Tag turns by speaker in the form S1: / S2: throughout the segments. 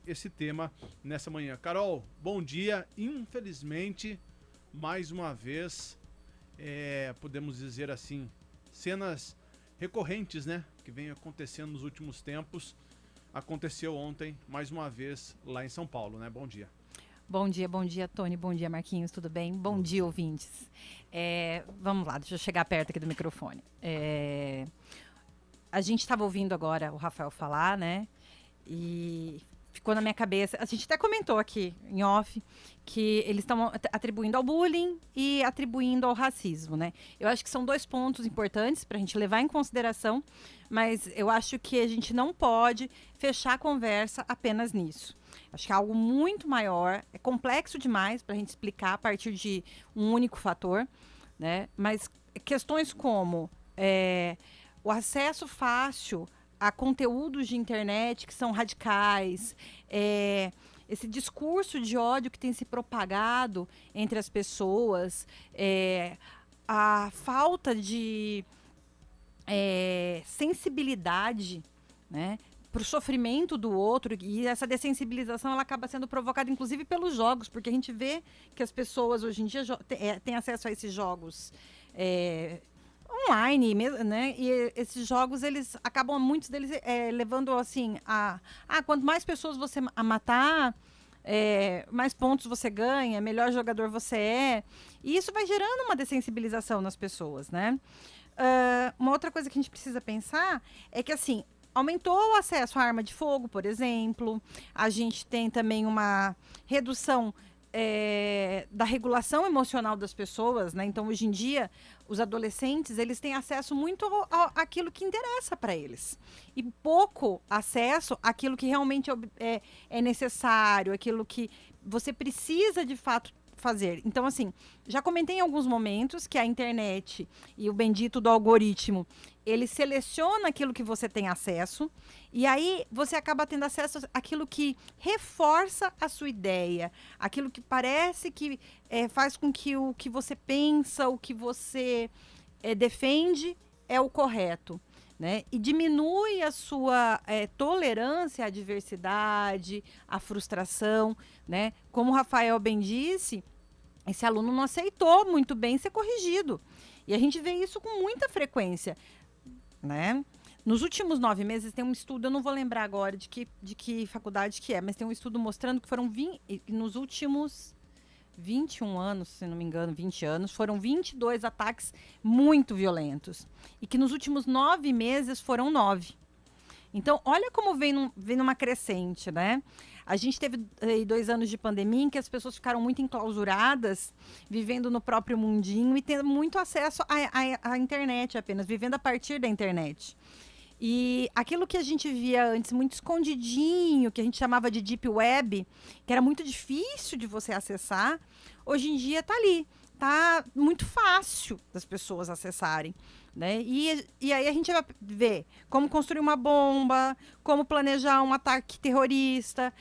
S1: esse tema nessa manhã. Carol, bom dia. Infelizmente, mais uma vez, podemos dizer assim, cenas recorrentes, né? Que vem acontecendo nos últimos tempos. Aconteceu ontem, mais uma vez, lá em São Paulo, né? Bom dia.
S2: Bom dia, Tony. Bom dia, Marquinhos. Tudo bem? Bom dia, ouvintes. Vamos lá, deixa eu chegar perto aqui do microfone. A gente estava ouvindo agora o Rafael falar, né? E ficou na minha cabeça. A gente até comentou aqui em off que eles estão atribuindo ao bullying e atribuindo ao racismo, né? Eu acho que são dois pontos importantes para a gente levar em consideração, mas eu acho que a gente não pode fechar a conversa apenas nisso. Acho que é algo muito maior, é complexo demais para a gente explicar a partir de um único fator, né? Mas questões como o acesso fácil a conteúdos de internet que são radicais, esse discurso de ódio que tem se propagado entre as pessoas, a falta de sensibilidade, né, para o sofrimento do outro, e essa dessensibilização ela acaba sendo provocada inclusive pelos jogos, porque a gente vê que as pessoas hoje em dia têm acesso a esses jogos online, né? E esses jogos, eles acabam, muitos deles levando assim quanto mais pessoas você matar, mais pontos você ganha, melhor jogador você é. E isso vai gerando uma dessensibilização nas pessoas, né? Uma outra coisa que a gente precisa pensar é que, assim, aumentou o acesso à arma de fogo, por exemplo. A gente tem também uma redução da regulação emocional das pessoas, né? Então, hoje em dia, os adolescentes, eles têm acesso muito àquilo que interessa para eles. E pouco acesso àquilo que realmente é necessário, aquilo que você precisa, de fato, fazer. Então, assim, já comentei em alguns momentos que a internet e o bendito do algoritmo, ele seleciona aquilo que você tem acesso, e aí você acaba tendo acesso àquilo que reforça a sua ideia, aquilo que parece que faz com que o que você pensa, o que você defende é o correto, né? E diminui a sua tolerância à diversidade, à frustração, né? Como o Rafael bem disse, esse aluno não aceitou muito bem ser corrigido. E a gente vê isso com muita frequência, né? Nos últimos 9 meses tem um estudo, eu não vou lembrar agora de que faculdade que é, mas tem um estudo mostrando que nos últimos 21 anos, se não me engano, 20 anos, foram 22 ataques muito violentos. E que nos últimos 9 meses foram 9. Então, olha como vem numa crescente, né? A gente teve 2 anos de pandemia em que as pessoas ficaram muito enclausuradas, vivendo no próprio mundinho e tendo muito acesso à internet apenas, vivendo a partir da internet. E aquilo que a gente via antes muito escondidinho, que a gente chamava de deep web, que era muito difícil de você acessar, hoje em dia está ali. Tá muito fácil das pessoas acessarem, né? E aí a gente vai ver como construir uma bomba, como planejar um ataque terrorista.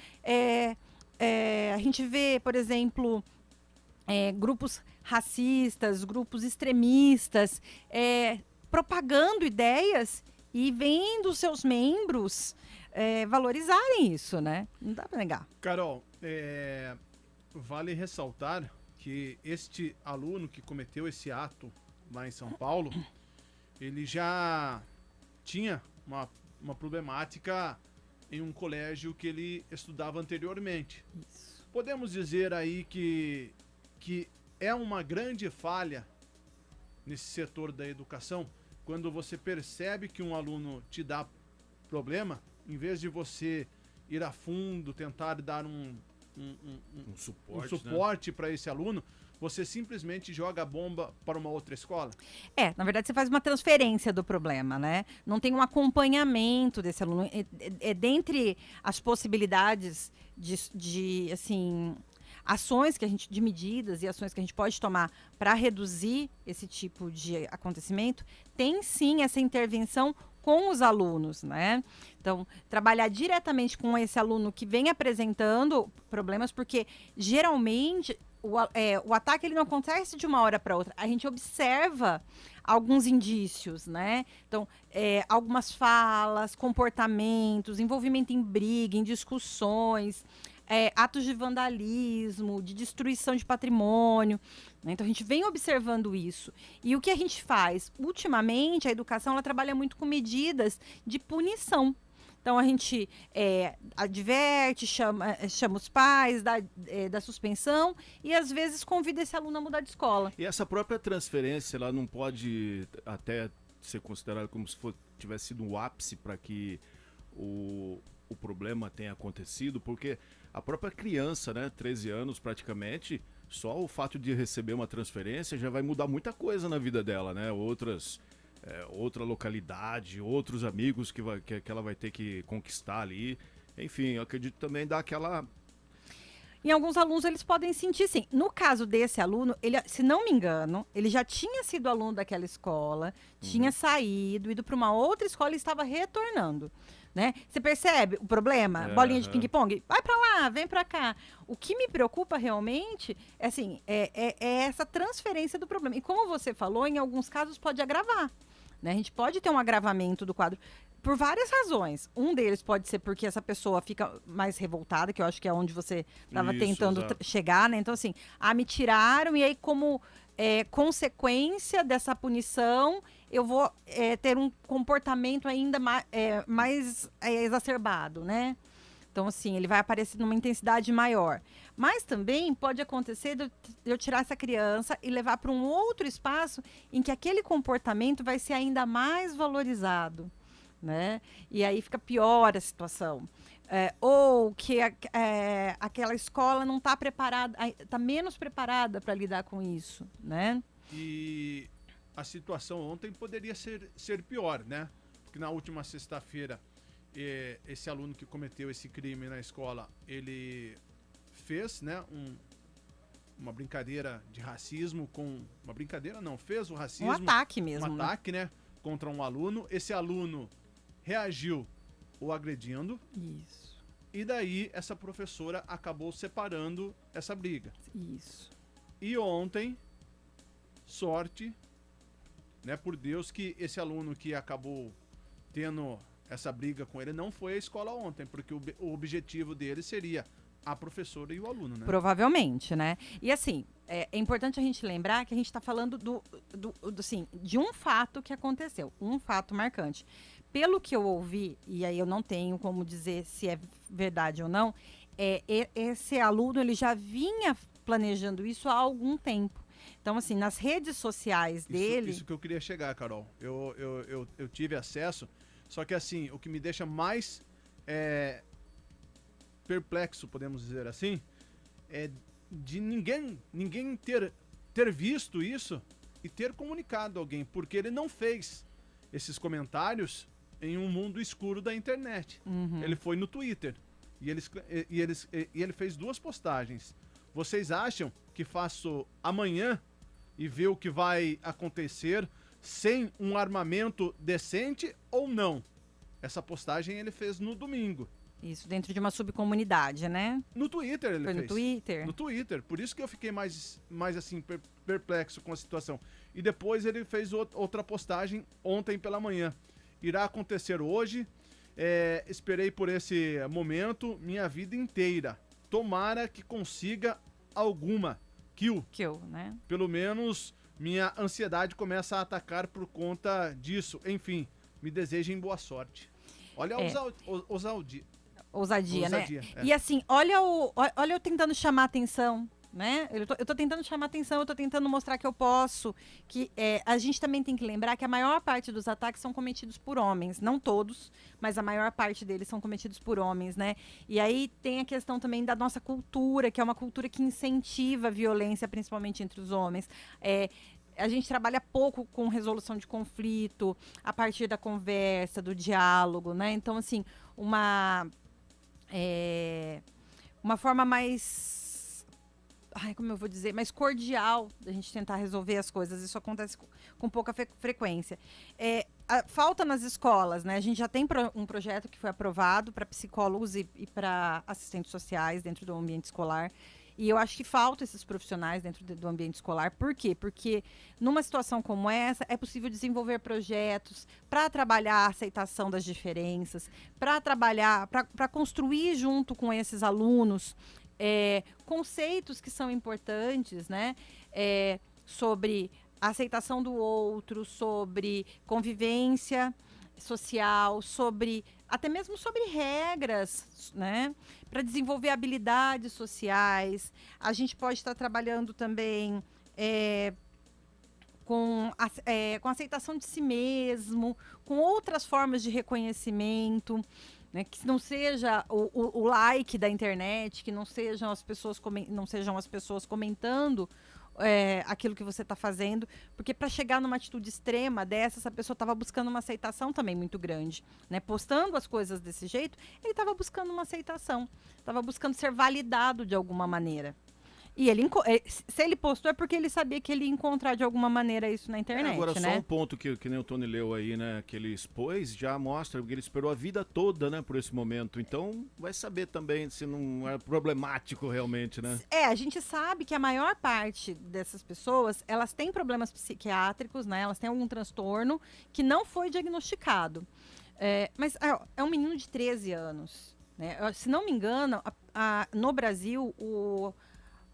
S2: A gente vê, por exemplo, grupos racistas, grupos extremistas, propagando ideias e vendo seus membros valorizarem isso, né? Não dá para negar.
S1: Carol, vale ressaltar que este aluno que cometeu esse ato lá em São Paulo, ele já tinha uma problemática em um colégio que ele estudava anteriormente.
S2: Isso.
S1: Podemos dizer aí que é uma grande falha nesse setor da educação, quando você percebe que um aluno te dá problema, em vez de você ir a fundo, tentar dar um suporte, né, para esse aluno, você simplesmente joga a bomba para uma outra escola?
S2: Na verdade, você faz uma transferência do problema, né? Não tem um acompanhamento desse aluno. Dentre as possibilidades de assim, ações de medidas e ações que a gente pode tomar para reduzir esse tipo de acontecimento, tem sim essa intervenção com os alunos, né? Então, trabalhar diretamente com esse aluno que vem apresentando problemas, porque geralmente o ataque ele não acontece de uma hora para outra. A gente observa alguns indícios, né? Então, algumas falas, comportamentos, envolvimento em briga, em discussões, atos de vandalismo, de destruição de patrimônio, né? Então, a gente vem observando isso. E o que a gente faz? Ultimamente, a educação ela trabalha muito com medidas de punição. Então, a gente adverte, chama os pais, dá suspensão e, às vezes, convida esse aluno a mudar de escola.
S3: E essa própria transferência, ela não pode até ser considerada como se tivesse sido um ápice para que o problema tenha acontecido? Porque a própria criança, né, 13 anos praticamente, só o fato de receber uma transferência já vai mudar muita coisa na vida dela, né? Outra localidade, outros amigos que ela vai ter que conquistar ali. Enfim, eu acredito também dar aquela...
S2: Em alguns alunos, eles podem sentir, sim. No caso desse aluno, ele, se não me engano, ele já tinha sido aluno daquela escola, tinha saído, ido para uma outra escola e estava retornando. Né? Você percebe o problema? Bolinha de ping-pong? Vai para lá, vem para cá. O que me preocupa realmente é, assim, é essa transferência do problema. E como você falou, em alguns casos pode agravar. Né? A gente pode ter um agravamento do quadro por várias razões. Um deles pode ser porque essa pessoa fica mais revoltada, que eu acho que é onde você estava tentando chegar, né? Então, assim, me tiraram e aí como consequência dessa punição, eu vou ter um comportamento ainda mais exacerbado, né? Então, assim, ele vai aparecer numa intensidade maior. Mas também pode acontecer de eu tirar essa criança e levar para um outro espaço em que aquele comportamento vai ser ainda mais valorizado, né? E aí fica pior a situação. Ou que aquela escola não está preparada, está menos preparada para lidar com isso, né?
S1: E a situação ontem poderia ser pior, né? Porque na última sexta-feira, esse aluno que cometeu esse crime na escola, ele fez, né, uma brincadeira de racismo uma brincadeira não, fez o racismo.
S2: Um ataque mesmo.
S1: Um ataque, né, contra um aluno. Esse aluno reagiu o agredindo.
S2: Isso.
S1: E daí essa professora acabou separando essa briga.
S2: Isso.
S1: E ontem, sorte, né, por Deus, que esse aluno que acabou tendo essa briga com ele não foi à escola ontem, porque o objetivo dele seria a professora e o aluno, né?
S2: Provavelmente, né? E assim, é importante a gente lembrar que a gente está falando assim, de um fato que aconteceu, um fato marcante. Pelo que eu ouvi, e aí eu não tenho como dizer se é verdade ou não, esse aluno ele já vinha planejando isso há algum tempo. Então, assim, nas redes sociais dele...
S1: Isso que eu queria chegar, Carol. Eu tive acesso, só que assim, o que me deixa mais perplexo, podemos dizer assim, é de ninguém ter visto isso e ter comunicado a alguém, porque ele não fez esses comentários em um mundo escuro da internet.
S2: Uhum.
S1: Ele foi no Twitter e ele fez 2 postagens. Vocês acham que faço amanhã e ver o que vai acontecer sem um armamento decente ou não? Essa postagem ele fez no domingo.
S2: Isso, dentro de uma subcomunidade, né?
S1: No Twitter ele fez.
S2: No Twitter?
S1: No Twitter. Por isso que eu fiquei mais assim, perplexo com a situação. E depois ele fez outra postagem ontem pela manhã. Irá acontecer hoje. Esperei por esse momento minha vida inteira. Tomara que consiga alguma kill,
S2: né?
S1: Pelo menos minha ansiedade começa a atacar por conta disso. Enfim, me desejem boa sorte. Olha a ousadia, né?
S2: E assim, olha eu tentando chamar atenção, né? Eu tô tentando chamar atenção, eu tô tentando mostrar que eu posso, que a gente também tem que lembrar que a maior parte dos ataques são cometidos por homens, não todos, mas a maior parte deles são cometidos por homens, né? E aí tem a questão também da nossa cultura, que é uma cultura que incentiva a violência, principalmente entre os homens. A gente trabalha pouco com resolução de conflito, a partir da conversa, do diálogo, né? Então, assim, uma forma mais, como eu vou dizer, mais cordial da gente tentar resolver as coisas. Isso acontece com pouca frequência. Falta nas escolas, né? A gente já tem um projeto que foi aprovado para psicólogos e para assistentes sociais dentro do ambiente escolar. E eu acho que faltam esses profissionais dentro do ambiente escolar. Por quê? Porque numa situação como essa, é possível desenvolver projetos para trabalhar a aceitação das diferenças, para construir junto com esses alunos conceitos que são importantes, né? Sobre a aceitação do outro, sobre convivência social, até mesmo sobre regras, né? Para desenvolver habilidades sociais. A gente pode estar trabalhando também com aceitação de si mesmo, com outras formas de reconhecimento, né, que não seja o like da internet, que não sejam as pessoas comentando aquilo que você está fazendo, porque para chegar numa atitude extrema dessa, essa pessoa estava buscando uma aceitação também muito grande, né? Postando as coisas desse jeito, ele estava buscando uma aceitação, estava buscando ser validado de alguma maneira. E se ele postou é porque ele sabia que ele ia encontrar de alguma maneira isso na internet,
S3: agora,
S2: né?
S3: só um ponto que nem o Tony leu aí, né? Que ele expôs, já mostra que ele esperou a vida toda, né? Por esse momento. Então, vai saber também se não é problemático realmente, né?
S2: A gente sabe que a maior parte dessas pessoas, elas têm problemas psiquiátricos, né? Elas têm algum transtorno que não foi diagnosticado. Mas é um menino de 13 anos, né? Se não me engano, no Brasil,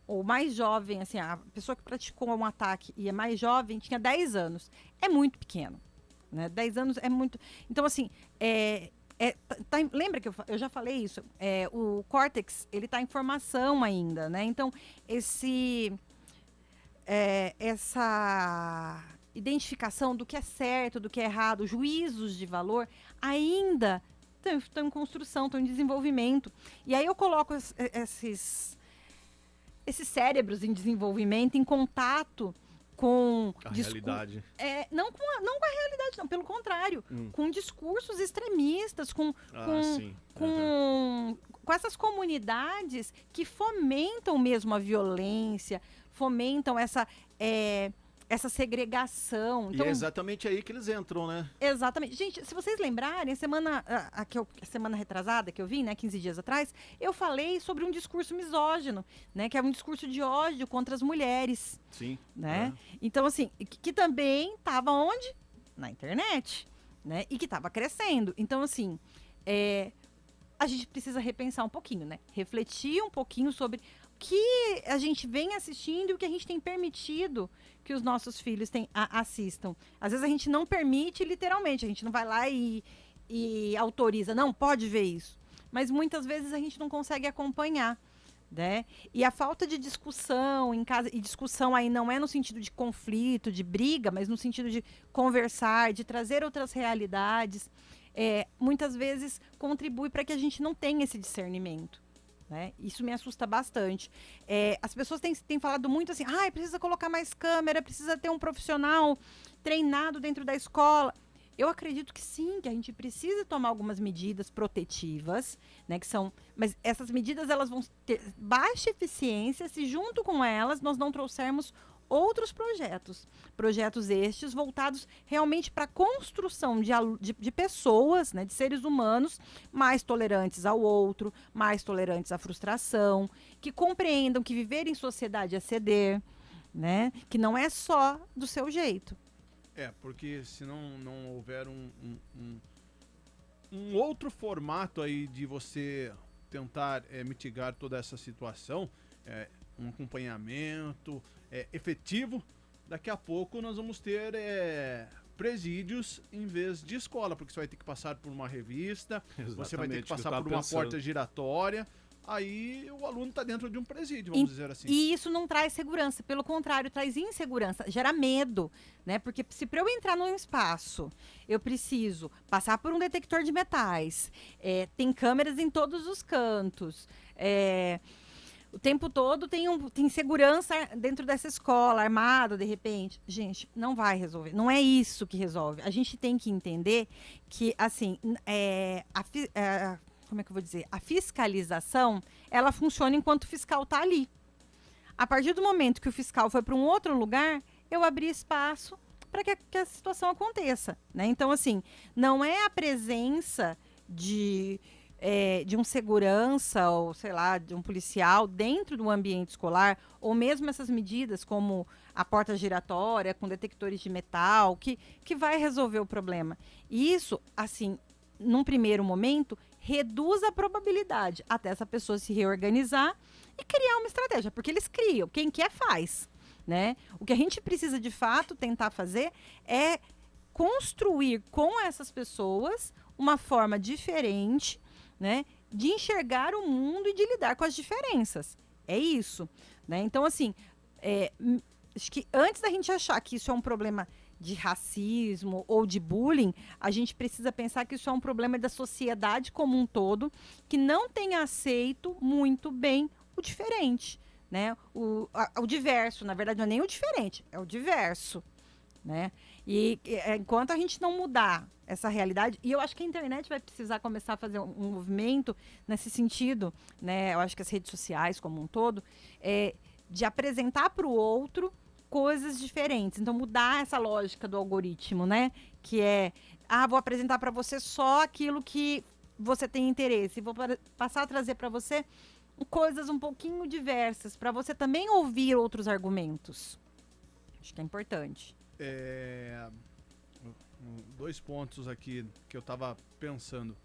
S2: o mais jovem, assim, a pessoa que praticou um ataque e é mais jovem, tinha 10 anos. É muito pequeno, né? 10 anos é muito... Então, assim, lembra que eu já falei isso? O córtex, ele está em formação ainda, né? Então, essa identificação do que é certo, do que é errado, juízos de valor, ainda estão em construção, estão em desenvolvimento. E aí eu coloco esses cérebros em desenvolvimento, em contato com
S3: a realidade.
S2: Não com a realidade, não, pelo contrário, com discursos extremistas, com essas comunidades que fomentam mesmo a violência, fomentam essa segregação. Então,
S3: e é exatamente aí que eles entram, né?
S2: Exatamente. Gente, se vocês lembrarem, a semana retrasada que eu vi, né, 15 dias atrás, eu falei sobre um discurso misógino, né, que é um discurso de ódio contra as mulheres.
S3: Sim.
S2: Né? Então, assim, que também estava onde? Na internet, né? E que estava crescendo. Então, assim, a gente precisa repensar um pouquinho, né? Refletir um pouquinho sobre o que a gente vem assistindo e o que a gente tem permitido que os nossos filhos assistam. Às vezes a gente não permite literalmente, a gente não vai lá e autoriza, não, pode ver isso. Mas muitas vezes a gente não consegue acompanhar, né? E a falta de discussão em casa, e discussão aí não é no sentido de conflito, de briga, mas no sentido de conversar, de trazer outras realidades, muitas vezes contribui para que a gente não tenha esse discernimento. Né? Isso me assusta bastante. As pessoas têm falado muito assim, precisa colocar mais câmera, precisa ter um profissional treinado dentro da escola. Eu acredito que sim, que a gente precisa tomar algumas medidas protetivas, né, mas essas medidas elas vão ter baixa eficiência se junto com elas nós não trouxermos outros projetos estes voltados realmente para a construção de pessoas, né, de seres humanos mais tolerantes ao outro, mais tolerantes à frustração, que compreendam que viver em sociedade é ceder, né, que não é só do seu jeito.
S1: Porque se não houver um outro formato aí de você tentar mitigar toda essa situação, um acompanhamento efetivo, daqui a pouco nós vamos ter presídios em vez de escola, porque você vai ter que passar por uma revista, você vai ter que passar por uma porta giratória, aí o aluno está dentro de um presídio, vamos dizer assim.
S2: E isso não traz segurança, pelo contrário, traz insegurança, gera medo, né? Porque se para eu entrar num espaço, eu preciso passar por um detector de metais, tem câmeras em todos os cantos, o tempo todo tem segurança dentro dessa escola, armado de repente. Gente, não vai resolver. Não é isso que resolve. A gente tem que entender que, assim, como é que eu vou dizer? A fiscalização, ela funciona enquanto o fiscal está ali. A partir do momento que o fiscal foi para um outro lugar, eu abri espaço para que a situação aconteça, né? Então, assim, não é a presença de de um segurança ou, sei lá, de um policial dentro do ambiente escolar, ou mesmo essas medidas como a porta giratória com detectores de metal, que vai resolver o problema. E isso, assim, num primeiro momento, reduz a probabilidade até essa pessoa se reorganizar e criar uma estratégia, porque eles criam, quem quer faz, né? O que a gente precisa, de fato, tentar fazer é construir com essas pessoas uma forma diferente, né, de enxergar o mundo e de lidar com as diferenças. É isso, né? Então, assim, acho que antes da gente achar que isso é um problema de racismo ou de bullying, a gente precisa pensar que isso é um problema da sociedade como um todo, que não tem aceito muito bem o diferente, né? O diverso, na verdade, não é nem o diferente, é o diverso, né? E enquanto a gente não mudar essa realidade, e eu acho que a internet vai precisar começar a fazer um movimento nesse sentido, né? Eu acho que as redes sociais como um todo, de apresentar para o outro coisas diferentes. Então, mudar essa lógica do algoritmo, né? Que vou apresentar para você só aquilo que você tem interesse. Vou passar a trazer para você coisas um pouquinho diversas, para você também ouvir outros argumentos. Acho que é importante.
S1: 2 pontos aqui que eu estava pensando.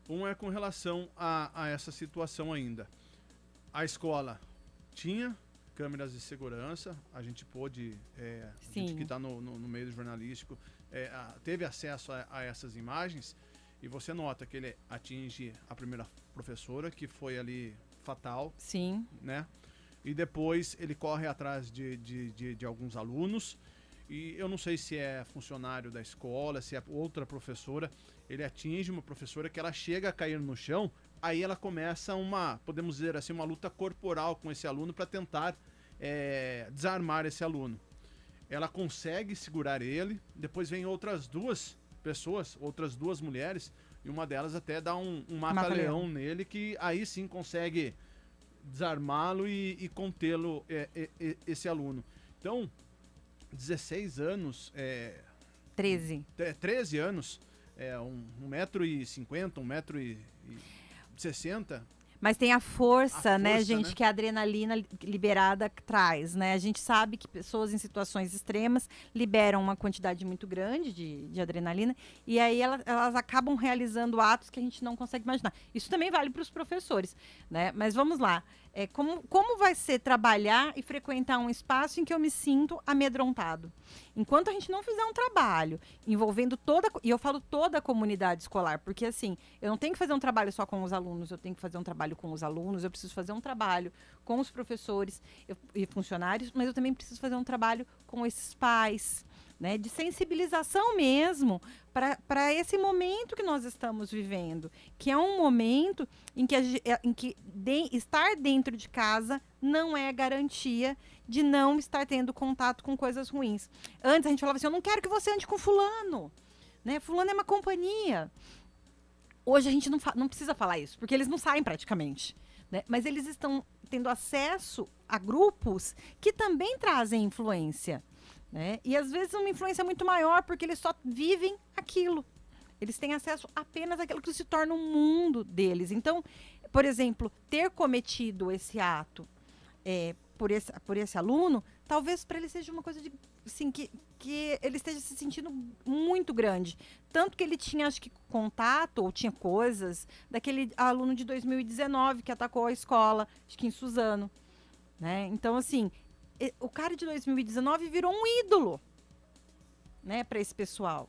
S1: Um é com relação a essa situação ainda. A escola tinha câmeras de segurança, a gente pôde, a gente que está no meio jornalístico, teve acesso a essas imagens, e você nota que ele atinge a primeira professora, que foi ali fatal.
S2: Sim.
S1: Né? E depois ele corre atrás de alguns alunos, e eu não sei se é funcionário da escola, se é outra professora, ele atinge uma professora que ela chega a cair no chão, aí ela começa podemos dizer assim, uma luta corporal com esse aluno para tentar desarmar esse aluno. Ela consegue segurar ele, depois vem outras 2 pessoas, outras 2 mulheres, e uma delas até dá um mata-leão nele, que aí sim consegue desarmá-lo e contê-lo, esse aluno. Então, 16 anos...
S2: 13.
S1: 13 anos, 1,50 m, 1,60 m.
S2: Mas tem a força, né, gente,
S1: né?
S2: que a adrenalina liberada traz, né? A gente sabe que pessoas em situações extremas liberam uma quantidade muito grande de adrenalina, e aí elas acabam realizando atos que a gente não consegue imaginar. Isso também vale para os professores, né? Mas vamos lá. Como vai ser trabalhar e frequentar um espaço em que eu me sinto amedrontado? Enquanto a gente não fizer um trabalho envolvendo e eu falo toda a comunidade escolar, porque assim, eu não tenho que fazer um trabalho só com os alunos, eu tenho que fazer um trabalho com os alunos, eu preciso fazer um trabalho com os professores e funcionários, mas eu também preciso fazer um trabalho com esses pais, né, de sensibilização mesmo para esse momento que nós estamos vivendo, que é um momento em que estar dentro de casa não é garantia de não estar tendo contato com coisas ruins. Antes a gente falava assim, eu não quero que você ande com fulano, né? Fulano é uma companhia. Hoje a gente não precisa falar isso, porque eles não saem praticamente, né? Mas eles estão tendo acesso a grupos que também trazem influência, né? E às vezes uma influência muito maior, porque eles só vivem aquilo. Eles têm acesso apenas àquilo que se torna um mundo deles. Então, por exemplo, ter cometido esse ato por esse aluno, talvez para ele seja uma coisa assim, que ele esteja se sentindo muito grande. Tanto que ele tinha, acho que, contato, ou tinha coisas, daquele aluno de 2019 que atacou a escola, acho que em Suzano, né? Então, assim, o cara de 2019 virou um ídolo, né, para esse pessoal.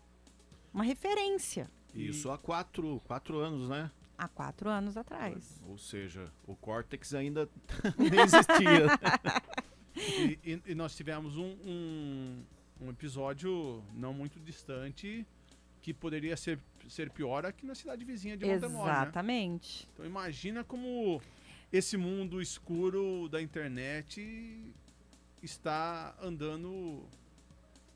S2: Uma referência.
S3: Isso há 4 anos, né?
S2: Há 4 anos atrás.
S3: Ou seja, o córtex ainda nem existia.
S1: E nós tivemos um episódio não muito distante que poderia ser pior aqui na cidade vizinha de Montemor, né?
S2: Exatamente.
S1: Então imagina como esse mundo escuro da internet está andando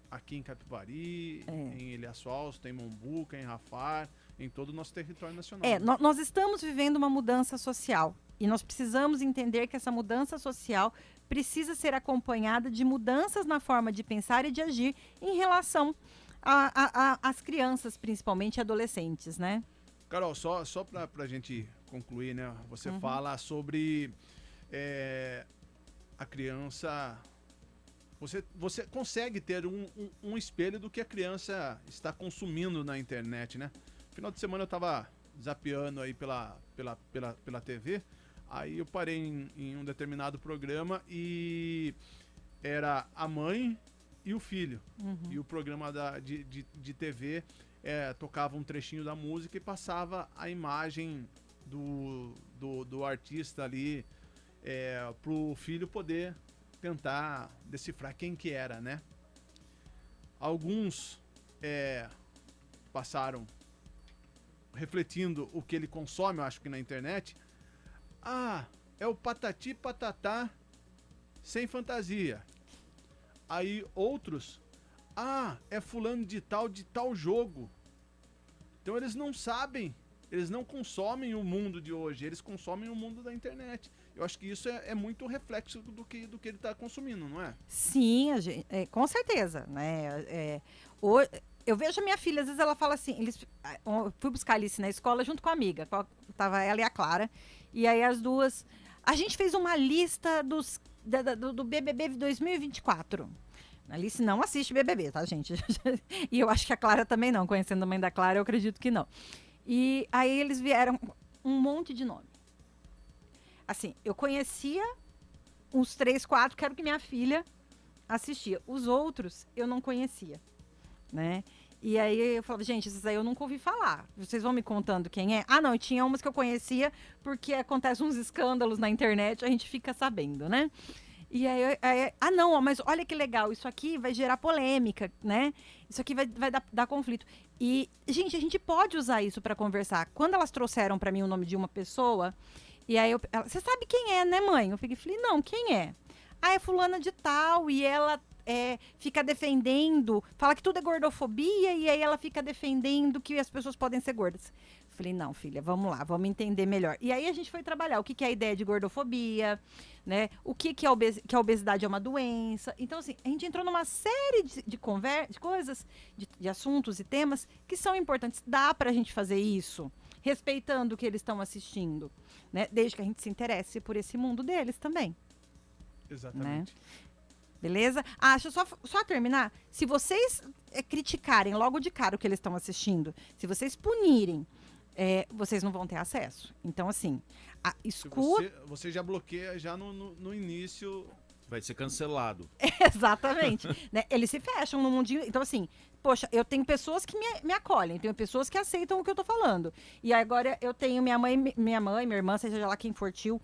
S1: aqui em Capivari, em Ilha Solsta, em Mombuca, em Rafar, em todo o nosso território nacional.
S2: Nós estamos vivendo uma mudança social e nós precisamos entender que essa mudança social precisa ser acompanhada de mudanças na forma de pensar e de agir em relação às crianças, principalmente adolescentes, né?
S1: Carol, só pra gente concluir, né? Você fala sobre a criança... Você consegue ter um espelho do que a criança está consumindo na internet, né? Final de semana eu tava zapeando aí pela TV, aí eu parei em um determinado programa e era a mãe e o filho. E o programa de TV tocava um trechinho da música e passava a imagem do artista ali pro filho poder tentar decifrar quem que era, né? Alguns passaram refletindo o que ele consome, eu acho que na internet. Ah, é o patati patatá sem fantasia. Aí outros, é fulano de tal jogo. Então eles não sabem, eles não consomem o mundo de hoje, eles consomem o mundo da internet. Eu acho que isso é muito reflexo do que ele está consumindo, não é?
S2: Sim, com certeza, né? Eu vejo a minha filha, às vezes ela fala assim, eu fui buscar a Alice na escola junto com a amiga, tava ela e a Clara, e aí as duas, a gente fez uma lista do BBB 2024. A Alice não assiste BBB, tá, gente? E eu acho que a Clara também não, conhecendo a mãe da Clara, eu acredito que não. E aí eles vieram um monte de nome. Assim, eu conhecia uns 3, 4, que era o que minha filha assistia. Os outros eu não conhecia, né? E aí eu falava, gente, esses aí eu nunca ouvi falar. Vocês vão me contando quem é? Ah, não, e tinha umas que eu conhecia porque acontecem uns escândalos na internet, a gente fica sabendo, né? E aí não, mas olha que legal, isso aqui vai gerar polêmica, né? Isso aqui vai dar conflito. E, gente, a gente pode usar isso para conversar. Quando elas trouxeram para mim o nome de uma pessoa, e aí você sabe quem é, né, mãe? Eu falei, não, quem é? Ah, é fulana de tal, e ela fica defendendo, fala que tudo é gordofobia, e aí ela fica defendendo que as pessoas podem ser gordas. Falei, não, filha, vamos lá, vamos entender melhor. E aí a gente foi trabalhar o que é a ideia de gordofobia, né? O que é que a obesidade é uma doença. Então, assim, a gente entrou numa série de coisas, de assuntos e temas que são importantes. Dá pra gente fazer isso, respeitando o que eles estão assistindo, né? Desde que a gente se interesse por esse mundo deles também.
S1: Exatamente.
S2: Né? Beleza? Deixa eu só terminar. Se vocês criticarem logo de cara o que eles estão assistindo, se vocês punirem, vocês não vão ter acesso. Então, assim, escuta...
S1: Você já bloqueia já no início...
S3: Vai ser cancelado.
S2: Exatamente. Né? Eles se fecham no mundinho. Então, assim, poxa, eu tenho pessoas que me acolhem, tenho pessoas que aceitam o que eu tô falando. E agora eu tenho minha mãe, minha irmã, seja lá quem for tio,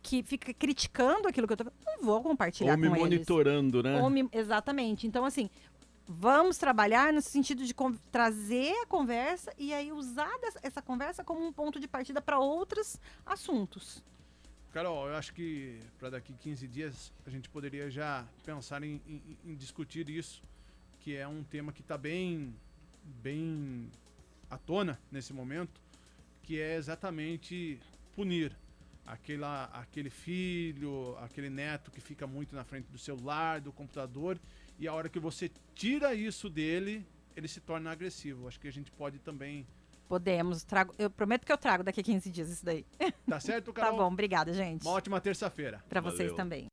S2: que fica criticando aquilo que eu tô falando. Não vou compartilhar com eles.
S3: Ou me monitorando, né?
S2: Exatamente. Então, assim, vamos trabalhar no sentido de trazer a conversa e aí usar essa conversa como um ponto de partida para outros assuntos.
S1: Carol, eu acho que para daqui 15 dias a gente poderia já pensar em discutir isso, que é um tema que está bem à tona nesse momento, que é exatamente punir aquele filho, aquele neto que fica muito na frente do celular, do computador, e a hora que você tira isso dele, ele se torna agressivo. Acho que a gente pode também...
S2: Podemos. Eu prometo que eu trago daqui a 15 dias isso daí.
S1: Tá certo, Carol?
S2: Tá bom, obrigada, gente.
S1: Uma ótima terça-feira.
S2: Pra vocês também.